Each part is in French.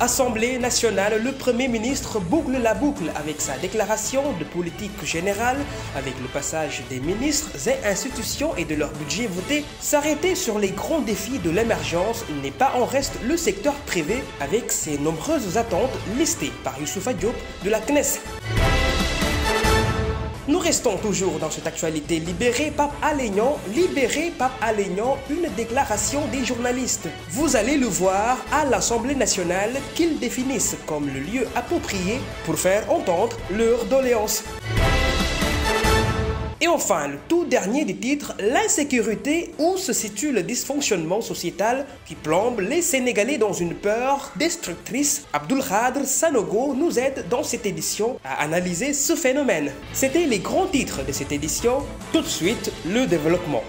Assemblée nationale, le Premier ministre boucle la boucle avec sa déclaration de politique générale, avec le passage des ministres et institutions et de leur budget voté. S'arrêter sur les grands défis de l'émergence n'est pas en reste le secteur privé avec ses nombreuses attentes listées par Youssoufa Diop de la CNES. Nous restons toujours dans cette actualité. Libéré Pape Alé Niang, une déclaration des journalistes. Vous allez le voir à l'Assemblée nationale qu'ils définissent comme le lieu approprié pour faire entendre leurs doléances. Et enfin, le tout dernier des titres, l'insécurité, où se situe le dysfonctionnement sociétal qui plombe les Sénégalais dans une peur destructrice. Abdulkader Sanogo nous aide dans cette édition à analyser ce phénomène. C'était les grands titres de cette édition. Tout de suite, le développement.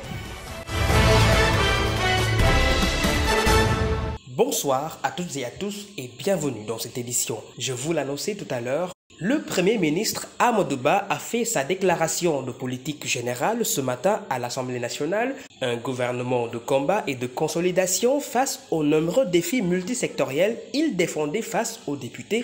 Bonsoir à toutes et à tous et bienvenue dans cette édition. Je vous l'annonçais tout à l'heure. Le Premier ministre Amadou Ba a fait sa déclaration de politique générale ce matin à l'Assemblée nationale. Un gouvernement de combat et de consolidation face aux nombreux défis multisectoriels. Il défendait face aux députés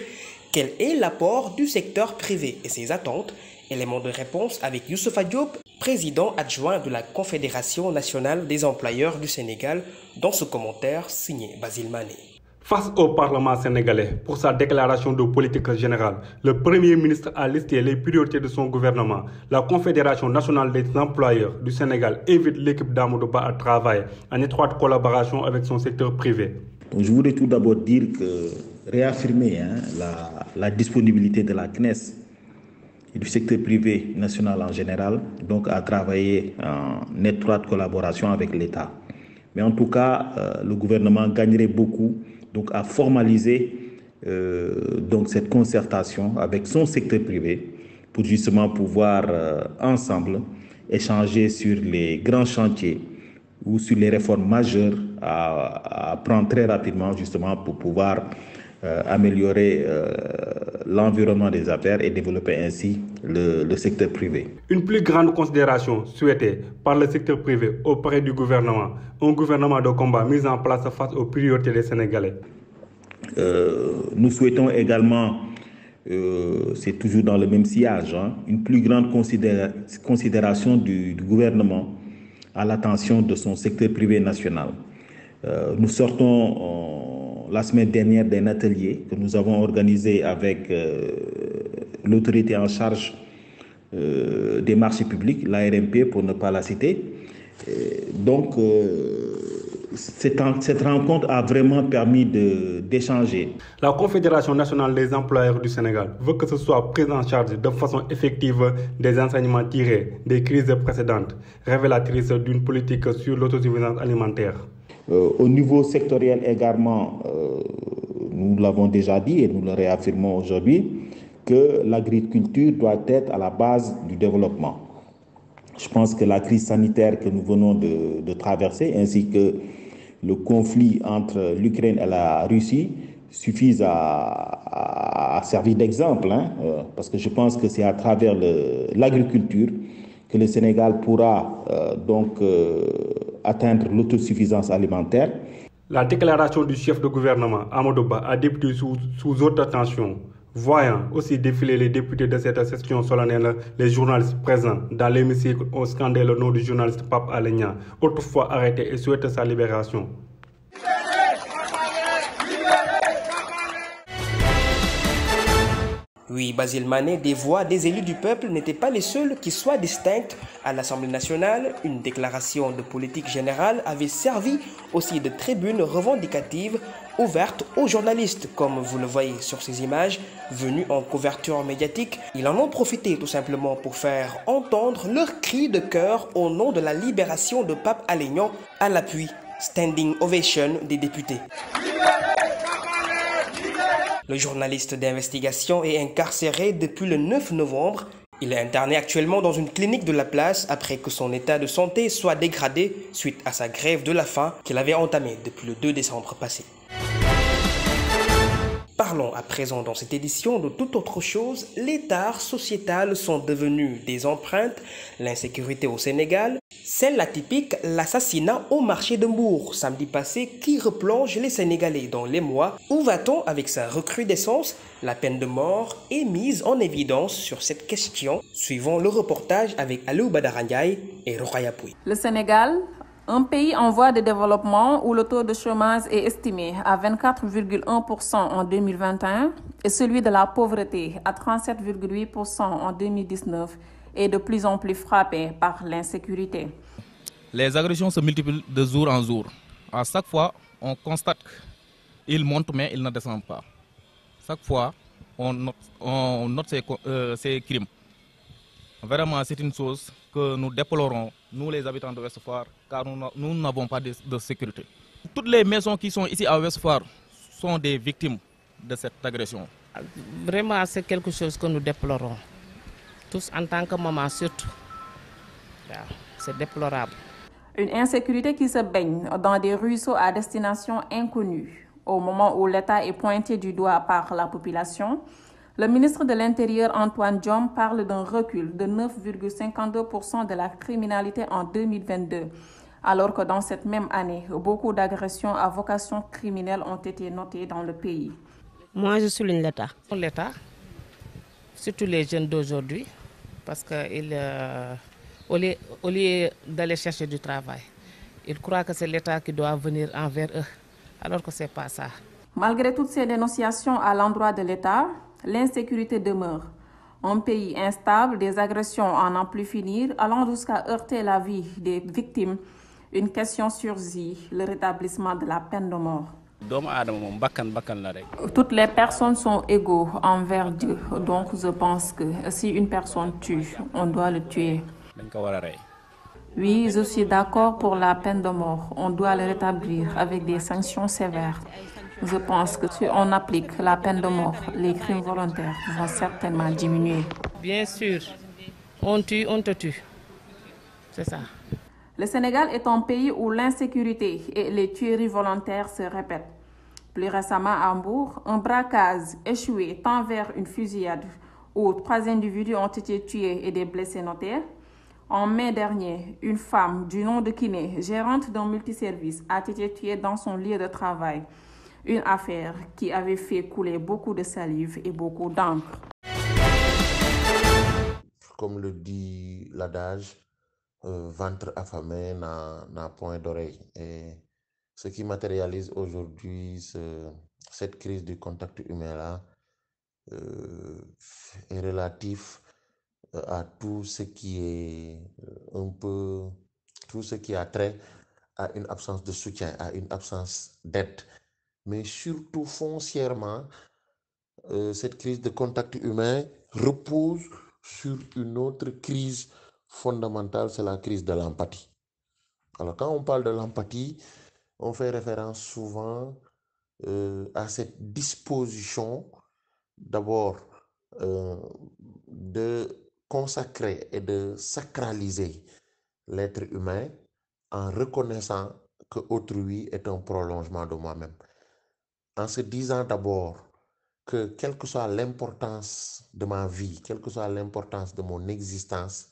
quel est l'apport du secteur privé et ses attentes. Élément de réponse avec Youssoufa Diop, président adjoint de la Confédération nationale des employeurs du Sénégal, dans ce commentaire signé Basile Mané. Face au Parlement sénégalais, pour sa déclaration de politique générale, le Premier ministre a listé les priorités de son gouvernement. La Confédération nationale des employeurs du Sénégal invite l'équipe d'Amadou Ba à travailler en étroite collaboration avec son secteur privé. Donc, je voudrais tout d'abord dire que réaffirmer la disponibilité de la CNES et du secteur privé national en général, donc à travailler en étroite collaboration avec l'État. Mais en tout cas, le gouvernement gagnerait beaucoup donc à formaliser donc cette concertation avec son secteur privé pour justement pouvoir ensemble échanger sur les grands chantiers ou sur les réformes majeures à prendre très rapidement justement pour pouvoir améliorer l'environnement des affaires et développer ainsi le secteur privé. Une plus grande considération souhaitée par le secteur privé auprès du gouvernement, un gouvernement de combat mis en place face aux priorités des Sénégalais. Nous souhaitons également, c'est toujours dans le même sillage, une plus grande considération du gouvernement à l'attention de son secteur privé national. Nous sortons la semaine dernière d'un atelier que nous avons organisé avec l'autorité en charge des marchés publics, l'ARMP pour ne pas la citer. Donc, cette rencontre a vraiment permis d'échanger. La Confédération nationale des employeurs du Sénégal veut que ce soit pris en charge de façon effective des enseignements tirés des crises précédentes, révélatrices d'une politique sur l'autosuffisance alimentaire. Au niveau sectoriel également, nous l'avons déjà dit et nous le réaffirmons aujourd'hui, que l'agriculture doit être à la base du développement. Je pense que la crise sanitaire que nous venons de traverser, ainsi que le conflit entre l'Ukraine et la Russie, suffisent à servir d'exemple, parce que je pense que c'est à travers l'agriculture que le Sénégal pourra atteindre l'autosuffisance alimentaire. La déclaration du chef de gouvernement, Amadou Ba, a débuté sous haute tension. Voyant aussi défiler les députés de cette session solennelle, les journalistes présents dans l'hémicycle ont scandé le nom du journaliste Pape Alé Niang, autrefois arrêté et souhaite sa libération. Oui, Basile Mané, des voix des élus du peuple n'étaient pas les seules qui soient distinctes à l'Assemblée nationale. Une déclaration de politique générale avait servi aussi de tribune revendicative ouverte aux journalistes, comme vous le voyez sur ces images, venus en couverture médiatique. Ils en ont profité tout simplement pour faire entendre leurs cris de cœur au nom de la libération de Pape Alé Niang à l'appui. Standing ovation des députés. Le journaliste d'investigation est incarcéré depuis le 9 novembre. Il est interné actuellement dans une clinique de la place après que son état de santé soit dégradé suite à sa grève de la faim qu'il avait entamée depuis le 2 décembre passé. Parlons à présent dans cette édition de toute autre chose. Les tares sociétales sont devenues des empreintes. L'insécurité au Sénégal, Celle atypique, l'assassinat au marché de Mbour samedi passé qui replonge les Sénégalais dans les mois. Où va-t-on avec sa recrudescence? La peine de mort est mise en évidence sur cette question. Suivons le reportage avec Aliou Badara Ndiaye et Rokhaya Pouy. Le Sénégal, un pays en voie de développement où le taux de chômage est estimé à 24,1% en 2021 et celui de la pauvreté à 37,8% en 2019 est de plus en plus frappé par l'insécurité. Les agressions se multiplient de jour en jour. À chaque fois, on constate qu'ils montent mais ils ne descendent pas. Chaque fois, on note ces crimes. Vraiment, c'est une chose que nous déplorons, nous les habitants de Ouest Foire, car nous n'avons pas de sécurité. Toutes les maisons qui sont ici à Ouest Foire sont des victimes de cette agression. Vraiment, c'est quelque chose que nous déplorons. Tous en tant que maman surtout. C'est déplorable. Une insécurité qui se baigne dans des ruisseaux à destination inconnue. Au moment où l'État est pointé du doigt par la population, le ministre de l'Intérieur Antoine Diome parle d'un recul de 9,52% de la criminalité en 2022, alors que dans cette même année, beaucoup d'agressions à vocation criminelle ont été notées dans le pays. Moi, je souligne l'État. L'État, surtout les jeunes d'aujourd'hui, parce qu'au lieu d'aller chercher du travail, ils croient que c'est l'État qui doit venir envers eux, alors que ce n'est pas ça. Malgré toutes ces dénonciations à l'endroit de l'État, l'insécurité demeure. Un pays instable, des agressions en n'en plus finir, allant jusqu'à heurter la vie des victimes. Une question surgit, le rétablissement de la peine de mort. Toutes les personnes sont égaux envers Dieu, donc je pense que si une personne tue, on doit le tuer. Oui, je suis d'accord pour la peine de mort. On doit le rétablir avec des sanctions sévères. Je pense que si on applique la peine de mort, les crimes volontaires vont certainement diminuer. Bien sûr, on tue, on te tue. C'est ça. Le Sénégal est un pays où l'insécurité et les tueries volontaires se répètent. Plus récemment à Mbour, un braquage échoué tend vers une fusillade où 3 individus ont été tués et des blessés notés. En mai dernier, une femme du nom de Kiné, gérante d'un multiservice, a été tuée dans son lieu de travail. Une affaire qui avait fait couler beaucoup de salive et beaucoup d'encre. Comme le dit l'adage, ventre affamé n'a point d'oreille. Et ce qui matérialise aujourd'hui cette crise du contact humain-là est relatif à tout ce qui est tout ce qui a trait à une absence de soutien, à une absence d'aide. Mais surtout foncièrement, cette crise de contact humain repose sur une autre crise fondamentale, c'est la crise de l'empathie. Alors quand on parle de l'empathie, on fait référence souvent à cette disposition d'abord de consacrer et de sacraliser l'être humain en reconnaissant que autrui est un prolongement de moi-même. En se disant d'abord que quelle que soit l'importance de ma vie, quelle que soit l'importance de mon existence,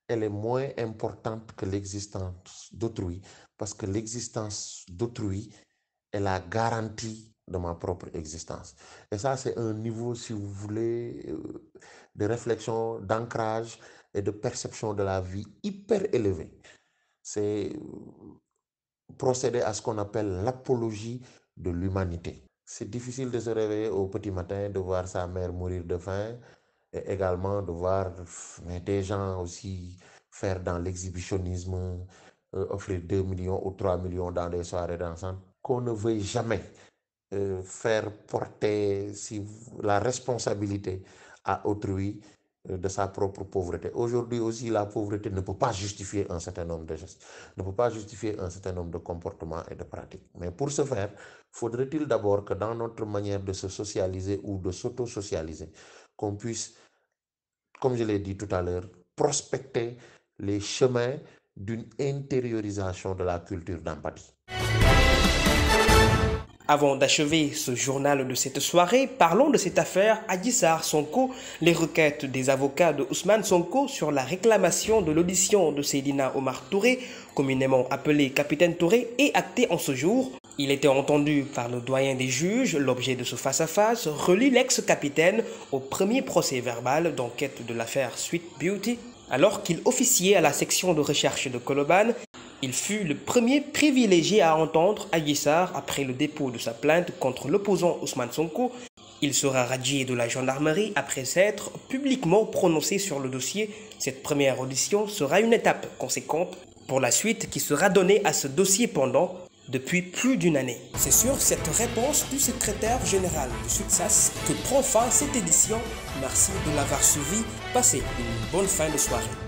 elle est moins importante que l'existence d'autrui, parce que l'existence d'autrui est la garantie de ma propre existence. Et ça, c'est un niveau, si vous voulez, de réflexion, d'ancrage et de perception de la vie hyper élevé. C'est procéder à ce qu'on appelle l'apologie de l'humanité. C'est difficile de se réveiller au petit matin, de voir sa mère mourir de faim, et également de voir des gens aussi faire dans l'exhibitionnisme, offrir 2 millions ou 3 millions dans des soirées dansantes, qu'on ne veuille jamais faire porter la responsabilité à autrui de sa propre pauvreté. Aujourd'hui aussi, la pauvreté ne peut pas justifier un certain nombre de gestes, ne peut pas justifier un certain nombre de comportements et de pratiques. Mais pour ce faire, faudrait-il d'abord que dans notre manière de se socialiser ou de s'auto-socialiser, qu'on puisse, comme je l'ai dit tout à l'heure, prospecter les chemins d'une intériorisation de la culture d'empathie. Avant d'achever ce journal de cette soirée, parlons de cette affaire Adji Sarr Sonko, les requêtes des avocats de Ousmane Sonko sur la réclamation de l'audition de Seydina Omar Touré, communément appelé Capitaine Touré, est actée en ce jour. Il était entendu par le doyen des juges. L'objet de ce face-à-face relie l'ex-capitaine au premier procès verbal d'enquête de l'affaire Sweet Beauty. Alors qu'il officiait à la section de recherche de Colobane, il fut le premier privilégié à entendre Adji Sarr après le dépôt de sa plainte contre l'opposant Ousmane Sonko. Il sera radié de la gendarmerie après s'être publiquement prononcé sur le dossier. Cette première audition sera une étape conséquente pour la suite qui sera donnée à ce dossier pendant depuis plus d'une année. C'est sur cette réponse du secrétaire général du SUTSAS que prend fin cette édition. Merci de l'avoir suivi. Passez une bonne fin de soirée.